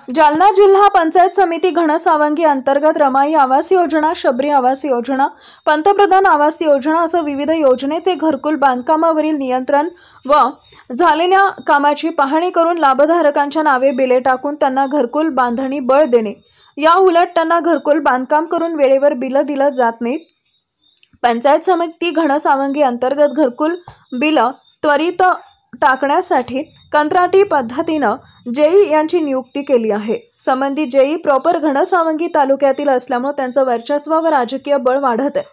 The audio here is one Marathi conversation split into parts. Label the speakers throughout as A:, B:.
A: जालना जिल्हा पंचायत समिती घनसावंगी अंतर्गत रमाई आवास योजना, शबरी आवास योजना, पंतप्रधान आवास योजना असं विविध योजनेचे घरकुल बांधकामावरील नियंत्रण व झालेल्या कामाची पाहणी करून लाभधारकांच्या नावे बिले टाकून त्यांना घरकुल बांधणी बळ देणे, या उलट त्यांना घरकुल बांधकाम करून वेळेवर बिल दिलं जात नाहीत। पंचायत समिती घनसावंगी अंतर्गत घरकुल बिल त्वरित टाकण्यासाठी कंत्राटी पद्धतीनं जेई यांची नियुक्ती केली आहे। संबंधित जेई प्रॉपर घनसावंगी तालुक्यातील असल्यामुळे त्यांचं वर्चस्व व राजकीय बळ वाढत आहे।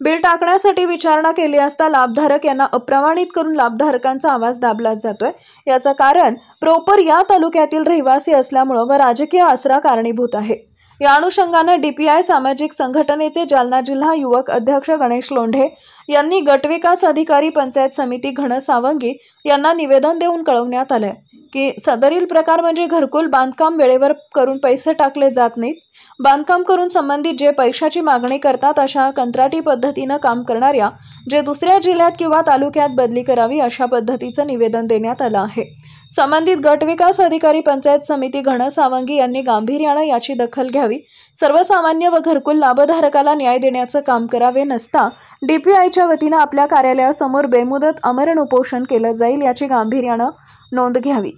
A: बिल टाकण्यासाठी विचारणा केली असता लाभधारक यांना अप्रमाणित करून लाभधारकांचा आवाज दाबला जातोय। याचं कारण प्रॉपर या तालुक्यातील रहिवासी असल्यामुळे व राजकीय आसरा कारणीभूत आहे। या अनुषंगाने डीपीआय सामाजिक संघटनेचे जालना जिल्हा युवक अध्यक्ष गणेश लोंढे यांनी गटविकास अधिकारी पंचायत समिती घनसावंगी यांना निवेदन देऊन कळवण्यात आले की सदरील प्रकार म्हणजे घरकुल बांधकाम वेळेवर करून पैसे टाकले जात नाहीत। बांधकाम करून संबंधित जे पैशाची मागणी करतात अशा कंत्राटी पद्धतीने काम करणाऱ्या जे दुसऱ्या जिल्ह्यात किंवा तालुक्यात बदली करावी अशा पद्धतीचं निवेदन देण्यात आलं आहे। संबंधित गटविकास अधिकारी पंचायत समिती घनसावंगी यांनी गांभीर्याने याची दखल घ्यावी, सर्वसामान्य व घरकुल लाभधारकाला न्याय देण्याचं काम करावे, नसता डीपीआयच्या वतीने आपल्या कार्यालयासमोर बेमुदत आमरण उपोषण केलं जाईल याची गांभीर्याने नोंद घ्यावी।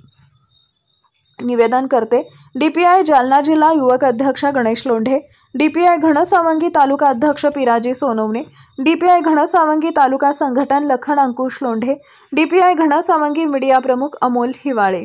A: निवेदन करते डीपीआय जालना जिल्हा युवक अध्यक्ष गणेश लोंढे, डीपीआय घनसावंगी तालुका अध्यक्ष पिराजी सोनवणे, डीपीआय घनसावंगी तालुका संघटन लखन अंकुश लोंढे, डीपीआय घनसावंगी मीडिया प्रमुख अमोल हिवाळे।